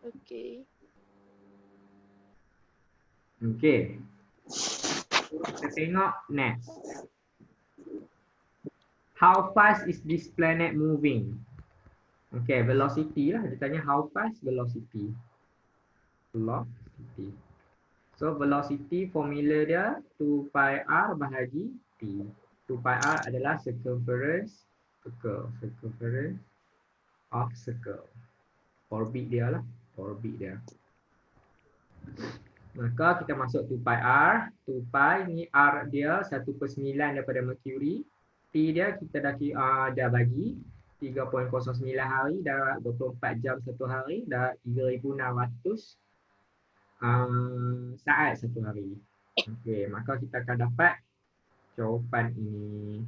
Okay. Okay. Kita tengok next. How fast is this planet moving? Okay, velocity lah. Dia tanya how fast velocity. Velocity. So velocity formula dia 2 pi r bahagi t. 2 pi r adalah circumference circle. Circumference of circle. Orbit dia lah. Orbit dia. Maka kita masuk 2 pi r. 2 pi ni r dia 1/9 daripada Mercury. T dia kita dah bagi 3.09 hari, dah 24 jam satu hari, dah 3,600 saat satu hari. Okey, maka kita akan dapat jawapan ini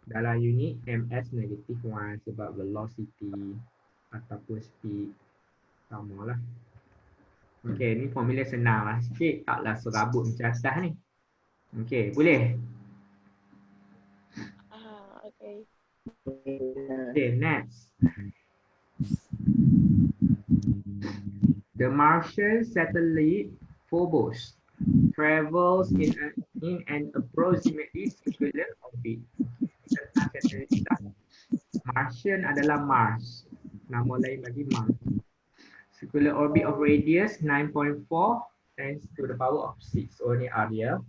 dalam unit ms-1 sebab velocity ataupun speed samalah. Okey, ni formula senang lah sikit, taklah serabut macam atas ni. Okey, boleh? Okay. Okay, next. The Martian satellite Phobos travels in an approximately circular orbit. Martian adalah Mars. Nama lain bagi Mars. Circular orbit of radius 9.4 times to the power of 6. So ni R dia.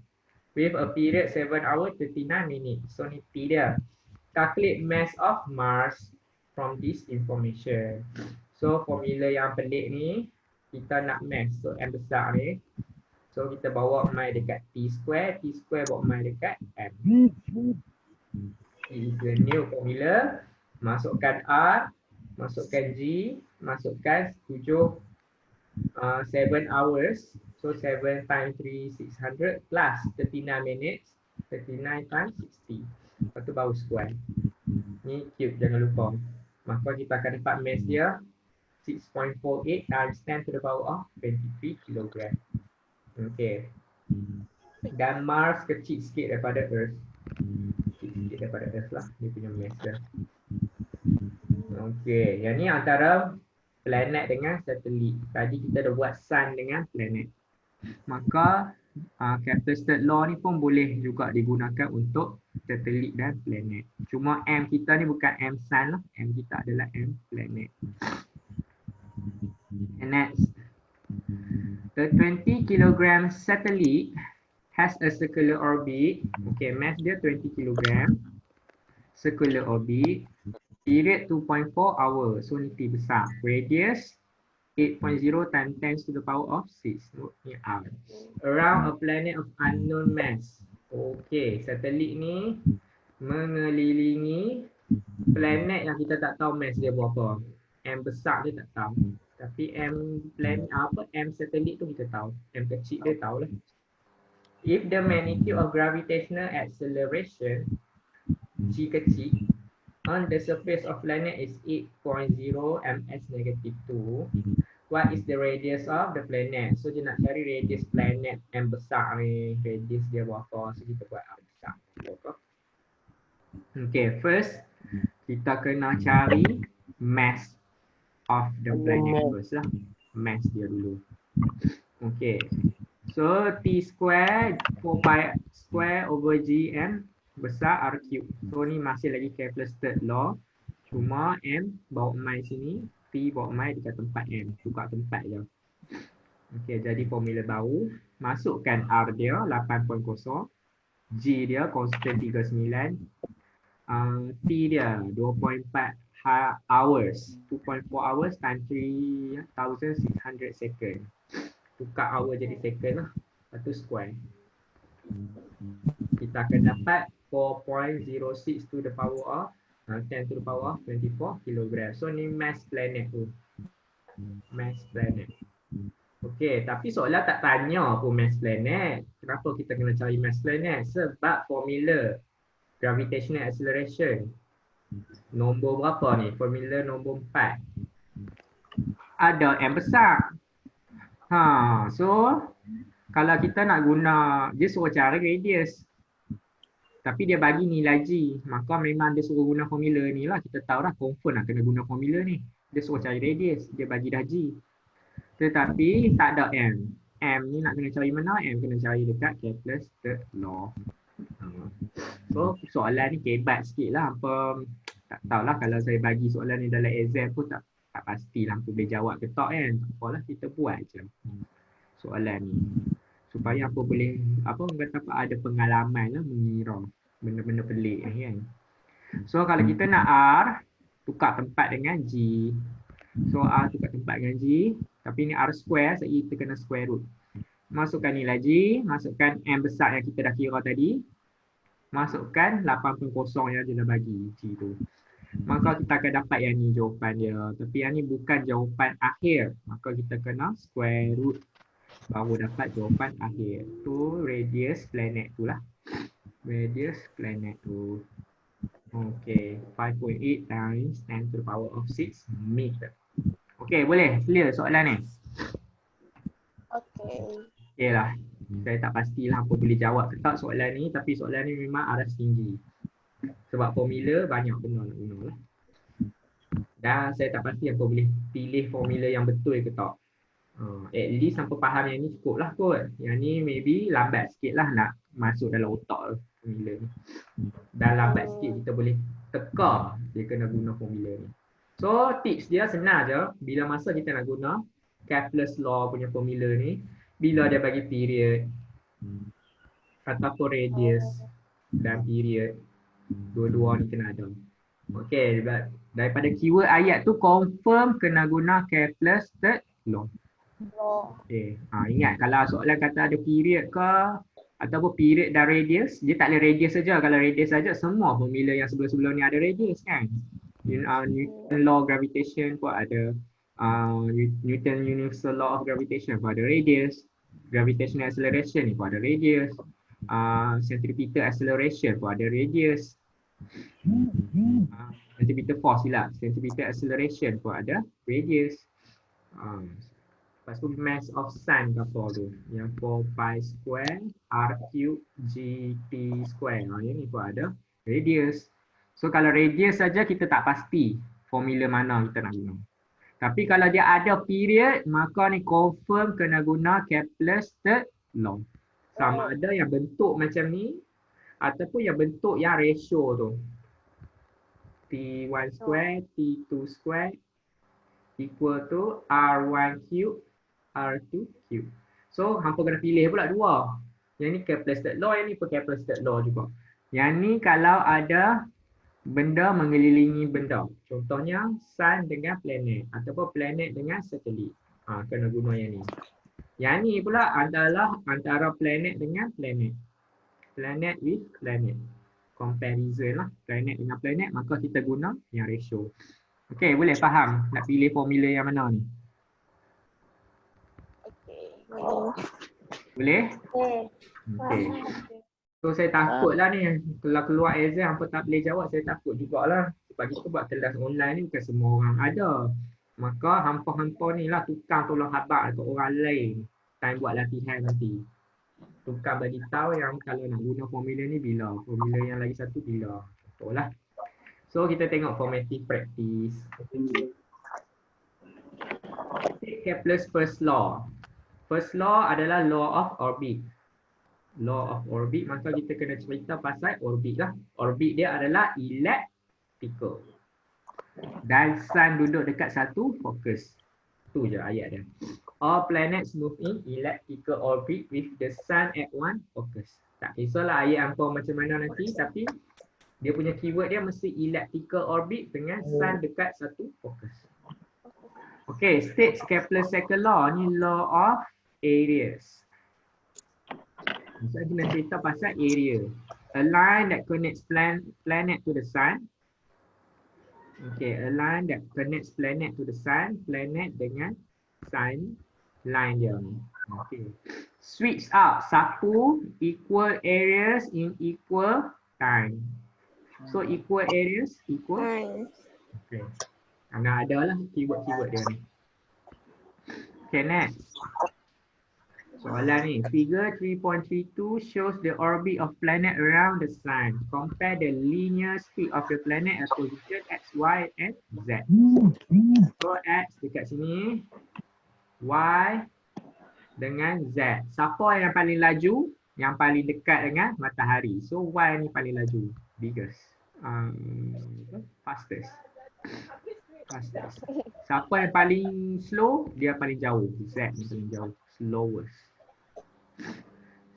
With a period 7 hours 39 minutes. So ni T dia. Calculate mass of Mars from this information. So formula yang pelik ni kita nak mass. So M besar ni. So kita bawa mai dekat T square. T square bawa mai dekat M. This is the new formula. Masukkan R. Masukkan G. Masukkan 7 hours. So 7 times 3 600 plus 39 minutes. 39 times 60. Lepas tu baru square. Ni cube jangan lupa. Maka kita akan dapat mass dia 6.48 times 10 to the power of 23 kg. Okay. Dan Mars kecil sikit daripada Earth. Kecil sikit daripada Earth lah. Dia punya mass dia. Okay. Yang ni antara planet dengan satelit. Tadi kita dah buat sun dengan planet. Maka Kepler's law ni pun boleh juga digunakan untuk satelit dan planet. Cuma M kita ni bukan M sun lah. M kita adalah M planet. And next. The 20 kg satellite has a circular orbit. Okay, mass dia 20 kg. Circular orbit. Period 2.4 hours. So ni T besar. Radius 8.0 times 10 to the power of 6. Ni R. Around a planet of unknown mass. Okay, satelit ni mengelilingi planet yang kita tak tahu mass dia berapa. M besar dia tak tahu. Tapi M planet apa? M satelit tu kita tahu. M kecil dia tahu lah. If the magnitude of gravitational acceleration G kecil on the surface of planet is 8.0 ms-2, What is the radius of the planet? So dia nak cari radius planet yang besar ni. Radius dia berapa? So kita buat R besar. Okay, first kita kena cari mass of the planet first lah. Mass dia dulu. Okay. So T square 4 pi square over GM besar R cube. So ni masih lagi Kepler's third law. Cuma M bawa mai sini, T bawa mai dekat tempat M. Tukar tempat je. Okay, jadi formula baru. Masukkan R dia 8.0. G dia constant 39. T dia 2.4 hours. 2.4 hours times 3,600 second. Tukar hour jadi second lah. Lepas tu square. Kita akan dapat 4.06 to the power of 10 to the power of 24 kilogram. So ni mass planet tu. Mass planet. Okey, tapi soalan tak tanya pun mass planet. Kenapa kita kena cari mass planet? Sebab formula gravitational acceleration. Nombor berapa ni? Formula nombor 4. Ada M besar. So kalau kita nak guna, dia suruh cari radius. Tapi dia bagi nilai G. Maka memang dia suruh guna formula ni lah. Kita tahu dah confirm nak kena guna formula ni. Dia suruh cari radius. Dia bagi dah G. Tetapi tak ada M. M ni nak kena cari mana? M kena cari dekat Kepler's third law. So soalan ni kebat sikit lah. Apa, tak tahulah kalau saya bagi soalan ni dalam exam pun tak pastilah apa boleh jawab ke tak kan. Tak apalah, kita buat je soalan ni. Supaya apa boleh, apa orang kata apa, ada pengalaman lah mengira benda-benda pelik ni kan. So kalau kita nak R, tukar tempat dengan G. So R tukar tempat dengan G. Tapi ni R square, so kita kena square root. Masukkan nilai G, masukkan M besar yang kita dah kira tadi. Masukkan 8.0 yang dia dah bagi G tu. Maka kita akan dapat yang ni jawapan dia. Tapi yang ni bukan jawapan akhir. Maka kita kena square root. Baru dapat jawapan akhir. Tu radius planet tu lah. Radius planet tu. Okay. 5.8 times 10 to the power of 6 meter. Okay, boleh? Clear soalan ni? Okay. Okay lah. Saya tak pastilah apa boleh jawab ke tak soalan ni. Tapi soalan ni memang aras tinggi. Sebab formula banyak benda nak guna lah. Dan saya tak pasti apa boleh pilih formula yang betul ke tak. At least sampai faham yang ni cukup lah kot. Yang ni maybe lambat sikit lah nak masuk dalam otak formula ni. Dan lambat sikit kita boleh teka dia kena guna formula ni. So tips dia senang je. Bila masa kita nak guna Kepler's law punya formula ni, bila dia bagi period ataupun radius dan period, dua-dua ni kena ada. Okay, daripada keyword ayat tu confirm kena guna Kepler's third law. Okay. Ingat kalau soalan kata ada period ke ataupun period dan radius, dia tak ada radius saja. Kalau radius saja semua formula yang sebelum-sebelum ni ada radius kan. Newton law gravitation pun ada, Newton universal law of gravitation pun ada radius, gravitational acceleration ni pun ada radius, centripetal acceleration pun ada radius, centripetal force silap, centripetal acceleration pun ada radius. Lepas tu mass of sun apa tu? Yang 4 pi square R cube GT square. Yang ni pun ada radius. So kalau radius saja kita tak pasti formula mana kita nak guna. Tapi kalau dia ada period, maka ni confirm kena guna Kepler's third law. Sama ada yang bentuk macam ni ataupun yang bentuk yang ratio tu. T1 square, T2 square equal to R1 cube R2 cube. So hampa kena pilih pula dua. Yang ni Kepler's third law, yang ni pun Kepler's third law juga. Yang ni kalau ada benda mengelilingi benda. Contohnya sun dengan planet ataupun planet dengan satelit. Kena guna yang ni. Yang ni pula adalah antara planet dengan planet. Planet with planet. Comparison lah. Planet dengan planet, maka kita guna yang ratio. Okay, boleh faham nak pilih formula yang mana ni? Boleh? Okay. So saya takut lah ni, kalau keluar exam apa tak boleh jawab, saya takut jugalah. Sebab kita buat kelas online ni bukan semua orang ada. Maka hampa-hampa ni lah tukang tolong habaq dekat orang lain time buat latihan nanti. Tukang bagi tahu yang kalau nak guna formula ni bila, formula yang lagi satu bila. Betul lah. So kita tengok formative practice. Take Kepler's first law. First law adalah law of orbit. Law of orbit, maka kita kena cerita pasal orbit lah. Orbit dia adalah elliptical. Dan sun duduk dekat satu fokus. Tu je ayat dia. All planets move in elliptical orbit with the sun at one focus. Tak kisahlah ayat hampa macam mana nanti, tapi dia punya keyword dia mesti elliptical orbit dengan sun dekat satu fokus. Okay, states Kepler's second law ni law of areas. Maksudnya kita cerita pasal area. A line that connects planet to the sun. Okay, a line that connects planet to the sun, planet dengan sun, line dia ni. Okay. Switch up satu equal areas in equal time. So equal areas equal. Okay. Nah, ada lah keyword-keyword dia ni. Okay, next. Soalan ni, figure 3.32 shows the orbit of planet around the sun. Compare the linear speed of the planet at position x, y, and z. So x dekat sini, y dengan z. Siapa yang paling laju? Yang paling dekat dengan matahari. So y ni paling laju, biggest, fastest. Siapa yang paling slow? Dia paling jauh. Z ni paling jauh, slowest.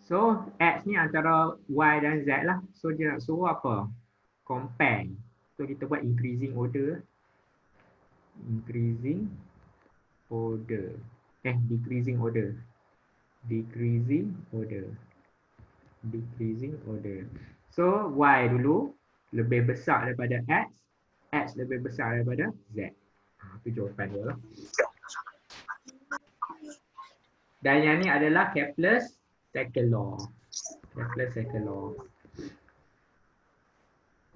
So X ni antara Y dan Z lah. So dia nak suruh apa? Compare. So kita buat increasing order. Decreasing order. Decreasing order. So Y dulu lebih besar daripada X. X lebih besar daripada Z. Itu jawapan dia lah. Dan yang ni adalah Kepler's second law. Kepler's second law.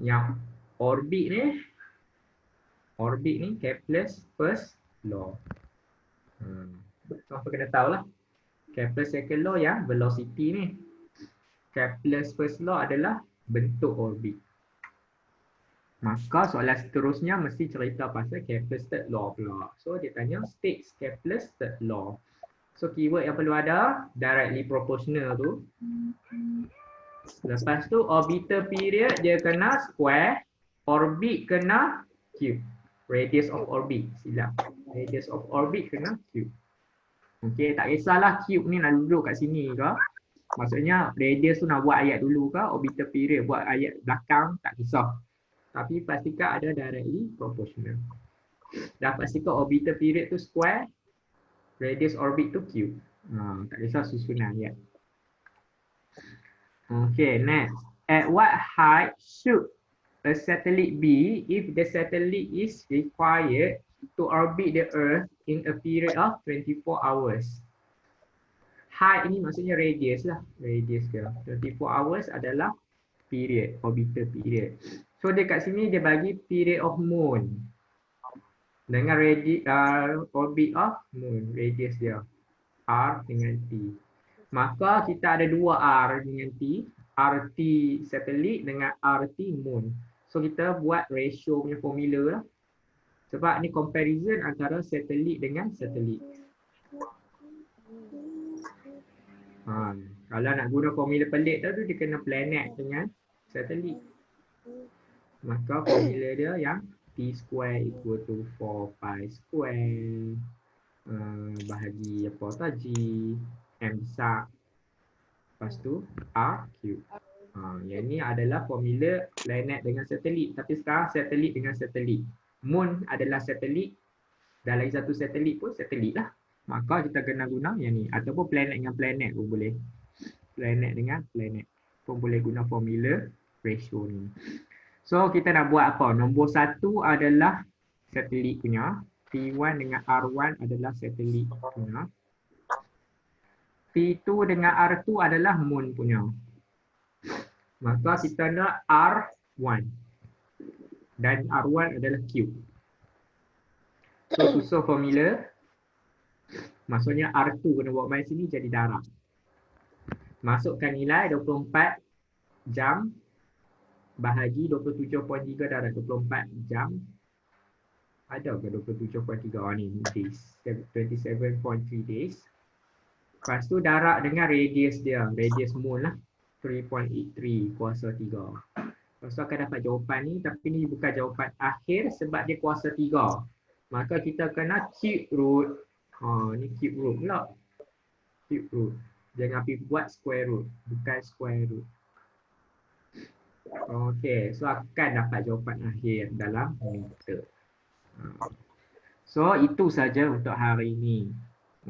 Yang orbit ni Kepler's first law. Apa kena tahu lah. Kepler's second law yang velocity ni. Kepler's first law adalah bentuk orbit. Maka soalan seterusnya mesti cerita pasal Kepler's third law pula. So dia tanya states Kepler's third law. So keyword yang perlu ada directly proportional tu. Lepas tu orbital period dia kena square, orbit kena cube. Radius of orbit, silap. Radius of orbit kena cube. Okey, tak kisahlah cube ni nak duduk kat sini ke. Maksudnya radius tu nak buat ayat dulu ke, orbital period buat ayat belakang, tak kisah. Tapi pastikan ada directly proportional. Dan pastikan orbital period tu square, radius orbit tu cube. Tak kisah susunan ayat. Okay, next. At what height should a satellite be if the satellite is required to orbit the Earth in a period of 24 hours? Height ini maksudnya radius lah. Radius dia. 24 hours adalah period, orbital period. So dekat sini dia bagi period of moon. Dengan orbit of moon, radius dia. R dengan T. Maka kita ada dua R dengan T. RT satelit dengan RT moon. So kita buat ratio punya formula lah. Sebab ni comparison antara satelit dengan satelit. Kalau nak guna formula pelik tu dia kena planet dengan satelit. Maka formula dia yang T square equal to 4 pi square. Bahagi apa tau G M besar. Lepas tu R cube. Yang ni adalah formula planet dengan satelit. Tapi sekarang satelit dengan satelit. Moon adalah satelit. Dan lagi satu satelit pun satelit lah. Maka kita kena guna yang ni. Ataupun planet dengan planet pun boleh. Planet dengan planet pun boleh guna formula ratio ni. So kita nak buat apa? Nombor satu adalah satelit punya. P1 dengan R1 adalah satelit punya. P2 dengan R2 adalah moon punya. Maka kita nak R1. Dan R1 adalah cube. So susun formula. Maksudnya R2 kena buat main sini jadi darab. Masukkan nilai 24 jam bahagi 27.3 darab 24 jam. Ada ke 27.3? Oh ni days. 27.3 days. Lepas tu darab dengan radius dia. Radius mole lah. 3.83 kuasa 3. Lepas tu akan dapat jawapan ni. Tapi ni bukan jawapan akhir sebab dia kuasa 3. Maka kita kena cube root. Ni cube root pula. Cube root. Jangan pergi buat square root. Bukan square root. Okey. So akan dapat jawapan akhir dalam meter. So itu saja untuk hari ini.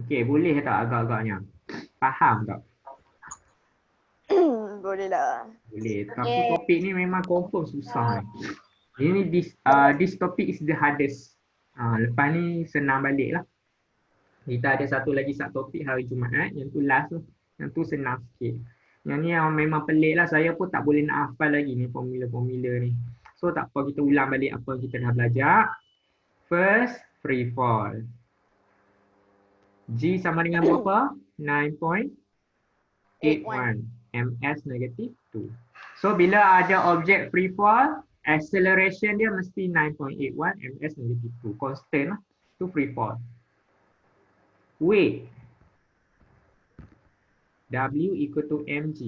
Okey, boleh tak agak-agaknya? Faham tak? Boleh lah. Boleh. Tapi topik ni memang confirm susah. Ini this topic is the hardest. Lepas ni senang balik lah. Kita ada satu lagi subtopik hari Jumaat. Yang tu last lah. Yang tu senang sikit. Yang ni yang memang pelik lah. Saya pun tak boleh nak hafal lagi ni formula-formula ni. So tak apa, kita ulang balik apa yang kita dah belajar. First, free fall. G sama dengan berapa? 9.81. ms negatif 2. So bila ada objek free fall, acceleration dia mesti 9.81 ms negatif 2. Constant lah. Itu free fall. Weight. W equal to mg.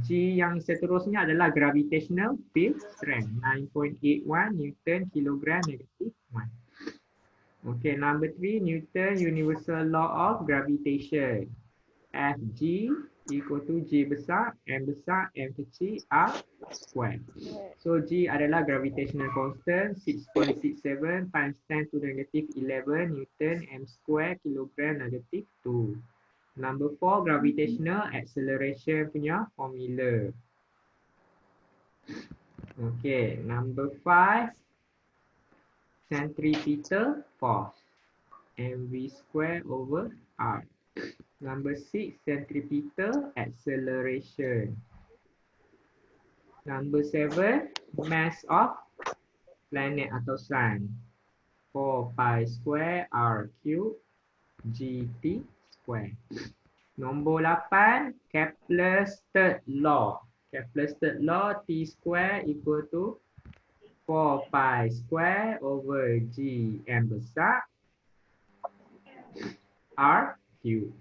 G yang seterusnya adalah gravitational field strength. 9.81 Newton kilogram negatif 1. Okay, number 3, Newton universal law of gravitation. Fg equal to G besar, M besar, M kecil, R square. So G adalah gravitational constant 6.67 times 10 to the negative 11 Newton M square kilogram negatif 2. Number 4, gravitational acceleration punya formula. Okay, number 5, centripetal force. mv square over R. Number 6, centripetal acceleration. Number 7, mass of planet atau sun. 4 pi square R cube GT square. Nombor 8, Kepler's third law. Kepler's third law, T square equal to 4 pi square over G M besar R cube.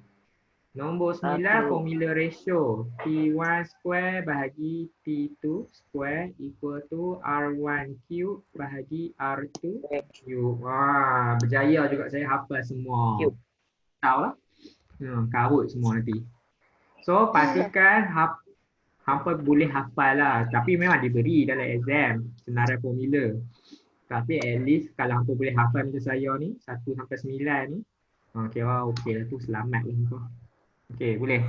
Nombor 9, formula ratio. T1 square bahagi T2 square equal to R1 cube bahagi R2 cube. Wah, berjaya juga saya hafal semua. Tahu lah. Karut semua nanti. So, pastikan hampa boleh hafal lah. Tapi memang diberi dalam exam senarai formula. Tapi at least kalau hampa boleh hafal macam saya ni, 1 sampai 9 ni. Okay, wah, okay lah tu, selamat lah hampa. Okay, boleh?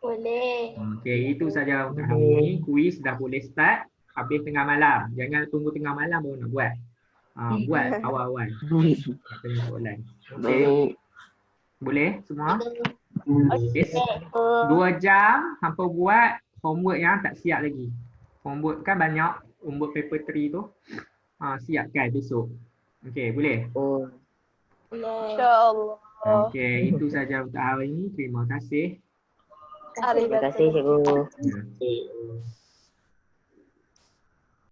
Boleh. Okay, itu saja untuk hari ini. Kuis dah boleh start. Habis tengah malam. Jangan tunggu tengah malam baru nak buat. Buat awal-awal. Tengah soalan. Okay. Boleh semua? Okay. 2 jam hampa buat homework yang tak siap lagi. Homework kan banyak. Homework paper 3 tu. Siapkan besok. Okay, boleh? Boleh. InsyaAllah. Okay, itu saja untuk hari ini. Terima kasih. Terima kasih, cikgu. Okay.